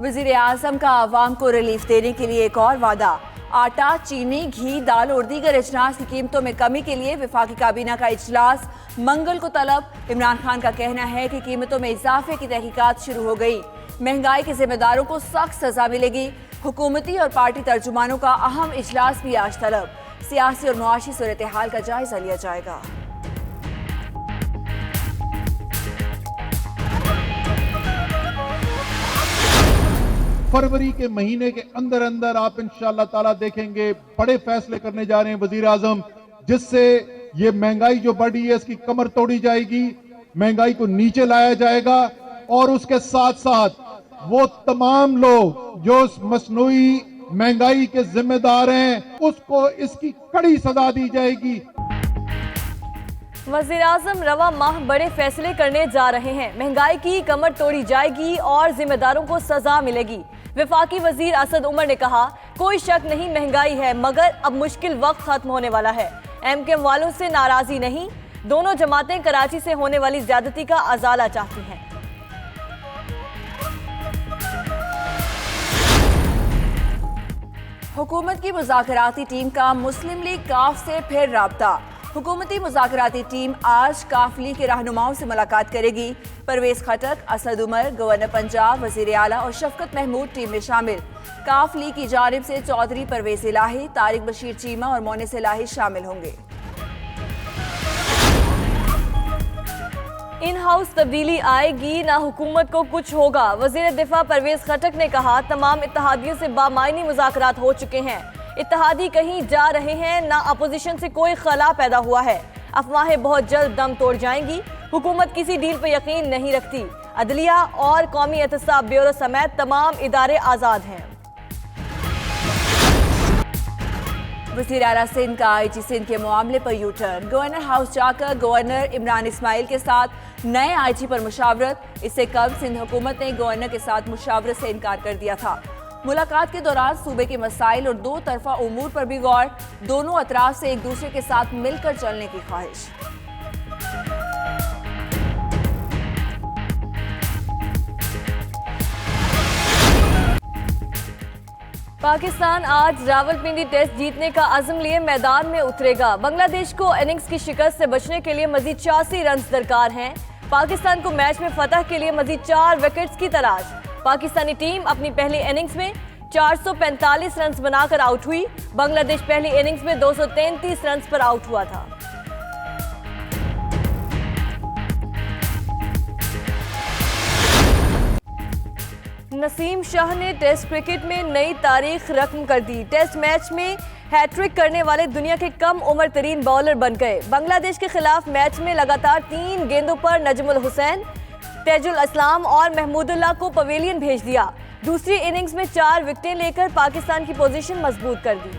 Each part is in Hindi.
वजीर आजम का आवाम को रिलीफ देने के लिए एक और वादा। आटा, चीनी, घी, दाल और दीगर अजनास की कीमतों में कमी के लिए वफाकी काबीना का इजलास मंगल को तलब। इमरान खान का कहना है कि कीमतों में इजाफे की तहकीकात शुरू हो गई। महंगाई के जिम्मेदारों को सख्त सजा मिलेगी। हुकूमती और पार्टी तर्जुमानों का अहम इजलास भी आज तलब। सियासी और मुआशी सूरत हाल का जायजा लिया जाएगा। फरवरी के महीने के अंदर अंदर आप इंशाअल्लाह ताला देखेंगे बड़े फैसले करने जा रहे हैं वजीर आजम, जिससे ये महंगाई जो बढ़ी है इसकी कमर तोड़ी जाएगी, महंगाई को नीचे लाया जाएगा और उसके साथ साथ वो तमाम लोग जो इस मसनूई महंगाई के जिम्मेदार हैं उसको इसकी कड़ी सजा दी जाएगी। वज़ीर आज़म रवा माह बड़े फैसले करने जा रहे हैं। महंगाई की कमर तोड़ी जाएगी और जिम्मेदारों को सजा मिलेगी। वफाकी वजीर असद उमर ने कहा, कोई शक नहीं महंगाई है, मगर अब मुश्किल वक्त खत्म होने वाला है। एमकेएम वालों से नाराजी नहीं, दोनों जमातें कराची से होने वाली ज्यादती का अजाला चाहती हैं। हुकूमत की मुज़ाकराती टीम का मुस्लिम लीग काफ से फिर राब्ता। हुकूमती मुज़ाकराती टीम आज काफ लीग के रहनुमाओं से मुलाकात करेगी। परवेज खटक, असद उमर, गवर्नर पंजाब, वज़ीर आला और शफकत महमूद टीम में शामिल। काफ लीग की जानिब से चौधरी परवेज इलाही, तारिक बशीर चीमा और मोनिस इलाही शामिल होंगे। इन हाउस तब्दीली आएगी ना हुकूमत को कुछ होगा। वज़ीर दिफा परवेज खटक ने कहा, तमाम इत्तेहादियों से बामायनी मुज़ाकरात हो चुके हैं। इत्तेहादी कहीं जा रहे हैं, ना अपोजिशन से कोई खला पैदा हुआ है। अफवाहें बहुत जल्द दम तोड़ जाएंगी। हुकूमत किसी डील पर यकीन नहीं रखती। अदलिया और कौमी एहतसाब ब्यूरो समेत तमाम इदारे आज़ाद हैं। वज़ीर आला सिंध का IG सिंध के मामले पर यू टर्न। गवर्नर हाउस जाकर गवर्नर इमरान इस्माइल के साथ नए IG पर मुशावरत। इससे कल सिंध हुकूमत ने गवर्नर के साथ मुशावरत से इनकार कर दिया था। मुलाकात के दौरान सूबे के मसाइल और दो तरफा उमूर पर भी गौर। दोनों अतराफ से एक दूसरे के साथ मिलकर चलने की ख्वाहिश। पाकिस्तान आज रावलपिंडी टेस्ट जीतने का अज़्म लिए मैदान में उतरेगा। बांग्लादेश को इनिंग्स की शिकस्त से बचने के लिए मजीद 86 रन दरकार हैं। पाकिस्तान को मैच में फतह के लिए मजीद 4 विकेट्स की तलाश। पाकिस्तानी टीम अपनी पहली इनिंग्स में 445 रन बनाकर आउट हुई। बांग्लादेश पहली इनिंग्स में 233 रन पर आउट हुआ था। नसीम शाह ने टेस्ट क्रिकेट में नई तारीख रकम कर दी। टेस्ट मैच में हैट्रिक करने वाले दुनिया के कम उम्र तरीन बॉलर बन गए। बांग्लादेश के खिलाफ मैच में लगातार 3 गेंदों पर नजमुल हुसैन, तेजुल इस्लाम और महमूदुल्लाह को पवेलियन भेज दिया। दूसरी इनिंग्स में 4 विकेटें लेकर पाकिस्तान की पोजीशन मजबूत कर दी।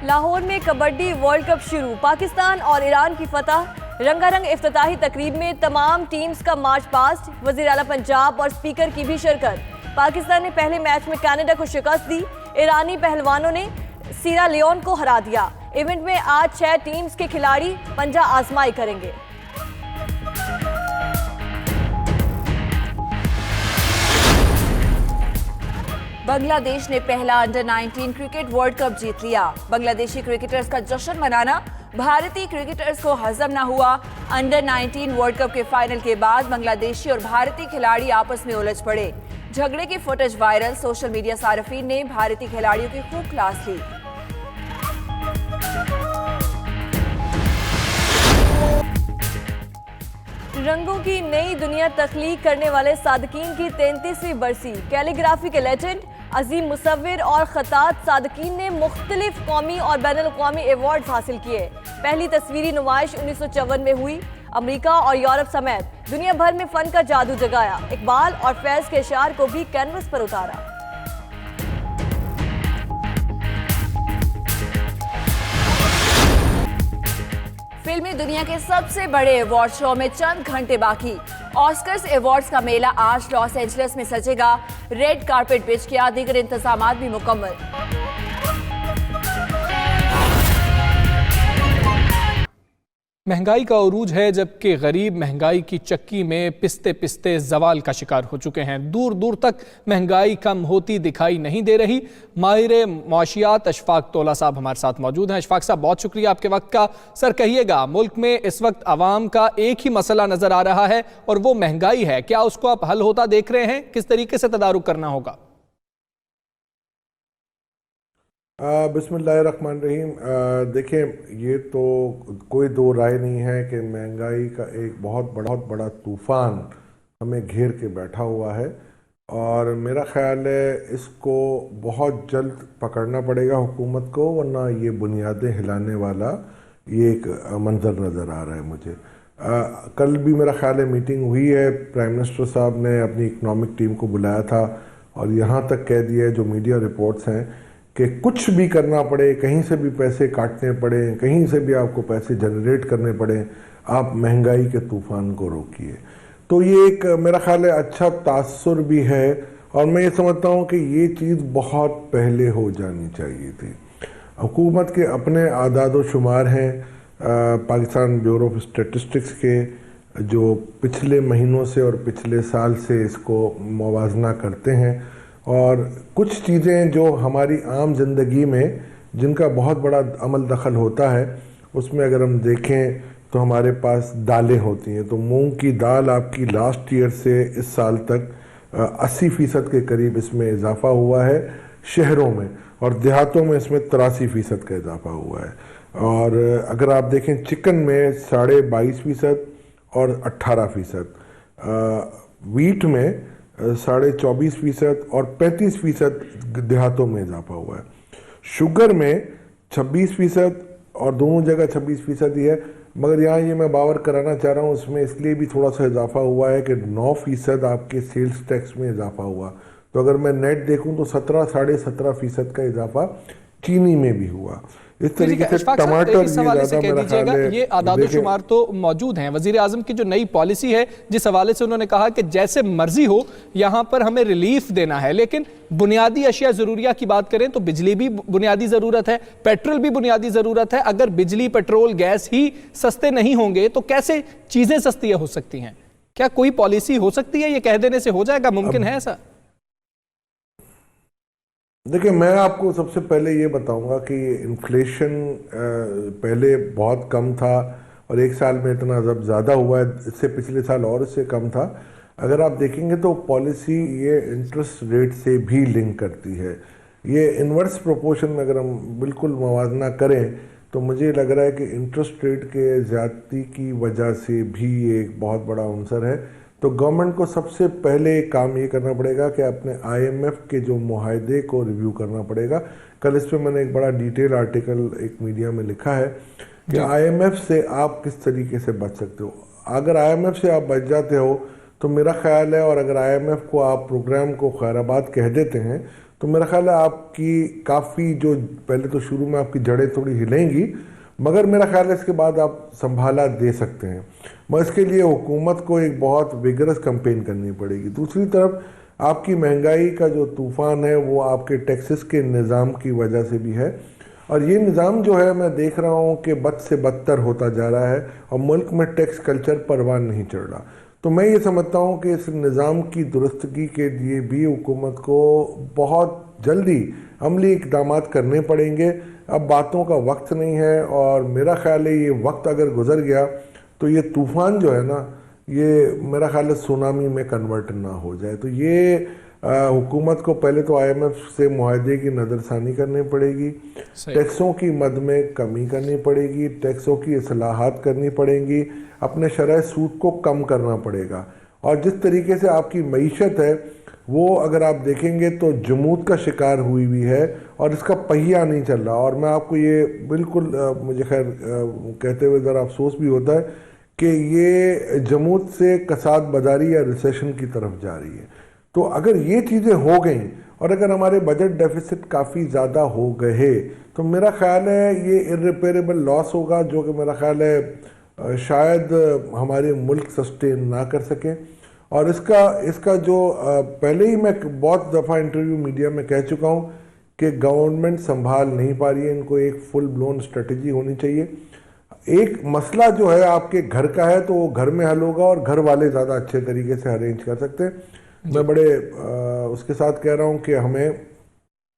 लाहौर में कबड्डी वर्ल्ड कप शुरू। पाकिस्तान और ईरान की फतह। रंगारंग इफ्तिताही तकरीब में तमाम टीम्स का मार्च पास्ट। वज़ीर आला पंजाब और स्पीकर की भी शिरकत। पाकिस्तान ने पहले मैच में कनाडा को शिकस्त दी। ईरानी पहलवानों ने सीरा लियोन को हरा दिया। इवेंट में आज 6 टीम्स के खिलाड़ी पंजा आजमाई करेंगे। बांग्लादेश ने पहला अंडर 19 क्रिकेट वर्ल्ड कप जीत लिया। बांग्लादेशी क्रिकेटर्स का जश्न मनाना भारतीय क्रिकेटर्स को हजम न हुआ। अंडर 19 वर्ल्ड कप के फाइनल के बाद बांग्लादेशी और भारतीय खिलाड़ी आपस में उलझ पड़े। झगड़े की फुटेज वायरल। सोशल मीडिया सार्फिन ने भारतीय खिलाड़ियों की खूब क्लास ली। रंगों की नई दुनिया तख्लीक करने वाले सादकीन की 33वीं बरसी। कैलीग्राफी के लेजेंड, अजीम मुसव्विर और खतात सादकीन ने मुख्तलिफ कौमी और बैनुल-अक़वामी अवार्ड हासिल किए। पहली तस्वीरी नुमाइश 1954 में हुई। अमेरिका और यूरोप समेत दुनिया भर में फन का जादू जगाया। इकबाल और फैज के अशार को भी कैनवस पर उतारा। फिल्मी दुनिया के सबसे बड़े अवार्ड शो में चंद घंटे बाकी। ऑस्कर्स अवार्ड्स का मेला आज लॉस एंजलिस में सजेगा। रेड कारपेट बिछ किया, दीगर इंतजामात भी मुकम्मल। महंगाई का उरूज है, जबकि गरीब महंगाई की चक्की में पिसते पिसते जवाल का शिकार हो चुके हैं। दूर दूर तक महंगाई कम होती दिखाई नहीं दे रही। माहिर मुआशियात अशफाक तोला साहब हमारे साथ मौजूद हैं। अशफाक साहब, बहुत शुक्रिया आपके वक्त का। सर, कहिएगा, मुल्क में इस वक्त आवाम का एक ही मसला नजर आ रहा है और वो महंगाई है। क्या उसको आप हल होता देख रहे हैं? किस तरीके से तदारुक करना होगा? बिस्मिल्लाहिर्रहमानिर्रहीम। देखिए, ये तो कोई दो राय नहीं है कि महंगाई का एक बहुत बड़ा तूफ़ान हमें घेर के बैठा हुआ है और मेरा ख़्याल है इसको बहुत जल्द पकड़ना पड़ेगा हुकूमत को, वरना ये बुनियादें हिलाने वाला ये एक मंज़र नज़र आ रहा है मुझे। कल भी मेरा ख़्याल है मीटिंग हुई है, प्राइम मिनिस्टर साहब ने अपनी इकनॉमिक टीम को बुलाया था और यहाँ तक कह दिया है, जो मीडिया रिपोर्ट्स हैं, कि कुछ भी करना पड़े, कहीं से भी पैसे काटने पड़े, कहीं से भी आपको पैसे जनरेट करने पड़े, आप महंगाई के तूफान को रोकिए। तो ये एक मेरा ख्याल है अच्छा तासुर भी है और मैं ये समझता हूँ कि ये चीज़ बहुत पहले हो जानी चाहिए थी। हुकूमत के अपने आदाद व शुमार हैं पाकिस्तान ब्यूरो ऑफ स्टैटिस्टिक्स के, जो पिछले महीनों से और पिछले साल से इसको मुवाजना करते हैं और कुछ चीज़ें जो हमारी आम ज़िंदगी में जिनका बहुत बड़ा अमल दखल होता है, उसमें अगर हम देखें तो हमारे पास दालें होती हैं। तो मूंग की दाल आपकी लास्ट ईयर से इस साल तक 80% के करीब इसमें इजाफा हुआ है शहरों में, और देहातों में इसमें 83% का इजाफा हुआ है। और अगर आप देखें चिकन में 22.5% और 18%, वीट में 24.5% और 35% देहातों में इजाफा हुआ है। शुगर में 26% और दोनों जगह 26% ही है, मगर यहाँ ये मैं बावर कराना चाह रहा हूँ, उसमें इसलिए भी थोड़ा सा इजाफा हुआ है कि 9% आपके सेल्स टैक्स में इजाफा हुआ। तो अगर मैं नेट देखूँ तो 17-17.5% का इजाफा चीनी में भी हुआ। इस तरीके से टमाटर इस हवाले से कह दीजिएगा, ये आदाद शुमार तो मौजूद हैं। वजीर आजम की जो नई पॉलिसी है, जिस हवाले से उन्होंने कहा कि जैसे मर्जी हो यहाँ पर हमें रिलीफ देना है, लेकिन बुनियादी अशिया जरूरिया की बात करें तो बिजली भी बुनियादी जरूरत है, पेट्रोल भी बुनियादी जरूरत है। अगर बिजली, पेट्रोल, गैस ही सस्ते नहीं होंगे तो कैसे चीजें सस्ती हो सकती हैं? क्या कोई पॉलिसी हो सकती है, ये कह देने से हो जाएगा? मुमकिन है ऐसा? देखिए, मैं आपको सबसे पहले ये बताऊंगा कि इन्फ्लेशन पहले बहुत कम था और एक साल में इतना जब ज़्यादा हुआ है, इससे पिछले साल और इससे कम था। अगर आप देखेंगे तो पॉलिसी ये इंटरेस्ट रेट से भी लिंक करती है। ये इन्वर्स प्रोपोर्शन में अगर हम बिल्कुल मवाजना करें तो मुझे लग रहा है कि इंटरेस्ट रेट के ज़्यादती की वजह से भी एक बहुत बड़ा अंसर है। तो गवर्नमेंट को सबसे पहले काम ये करना पड़ेगा कि अपने IMF के जो मुआहदे को रिव्यू करना पड़ेगा। कल इस पर मैंने एक बड़ा डिटेल आर्टिकल एक मीडिया में लिखा है कि IMF से आप किस तरीके से बच सकते हो। अगर IMF से आप बच जाते हो तो मेरा ख्याल है, और अगर IMF को आप प्रोग्राम को खैराबाद कह देते हैं तो मेरा ख्याल है आपकी काफ़ी, जो पहले तो शुरू में आपकी जड़ें थोड़ी हिलेंगी, मगर मेरा ख्याल है इसके बाद आप संभाला दे सकते हैं। मगर इसके लिए हुकूमत को एक बहुत विगरस कैंपेन करनी पड़ेगी। दूसरी तरफ आपकी महंगाई का जो तूफ़ान है वो आपके टैक्सेस के निज़ाम की वजह से भी है, और ये निज़ाम जो है मैं देख रहा हूँ कि बद से बदतर होता जा रहा है और मुल्क में टैक्स कल्चर परवान नहीं चढ़ रहा। तो मैं ये समझता हूँ कि इस निज़ाम की दुरुस्तगी के लिए भी हुकूमत को बहुत जल्दी अमली इक़दाम करने पड़ेंगे। अब बातों का वक्त नहीं है और मेरा ख्याल है ये वक्त अगर गुजर गया तो ये तूफ़ान जो है ना, ये मेरा ख्याल है सुनामी में कन्वर्ट ना हो जाए। तो ये हुकूमत को पहले तो IMF से मुआहदे की नज़रसानी करनी पड़ेगी, टैक्सों की मद में कमी करनी पड़ेगी, टैक्सों की इस्लाहात करनी पड़ेंगी, अपने शरह सूद को कम करना पड़ेगा। और जिस तरीके से आपकी मईशत है वो अगर आप देखेंगे तो जमूद का शिकार हुई हुई है और इसका पहिया नहीं चल रहा। और मैं आपको ये बिल्कुल मुझे खैर कहते हुए ज़रा अफसोस भी होता है कि ये जमूद से कसाद बाजारी या रिसेशन की तरफ जा रही है। तो अगर ये चीज़ें हो गई और अगर हमारे बजट डेफिसिट काफ़ी ज़्यादा हो गए तो मेरा ख्याल है ये इर्रिपेरेबल लॉस होगा, जो कि मेरा ख्याल है शायद हमारे मुल्क सस्टेन ना कर सके। और इसका जो पहले ही मैं बहुत दफ़ा इंटरव्यू मीडिया में कह चुका हूँ कि गवर्नमेंट संभाल नहीं पा रही है, इनको एक फुल ब्लोन स्ट्रेटजी होनी चाहिए। एक मसला जो है आपके घर का है तो वो घर में हल होगा और घर वाले ज़्यादा अच्छे तरीके से अरेंज कर सकते हैं। मैं बड़े उसके साथ कह रहा हूँ कि हमें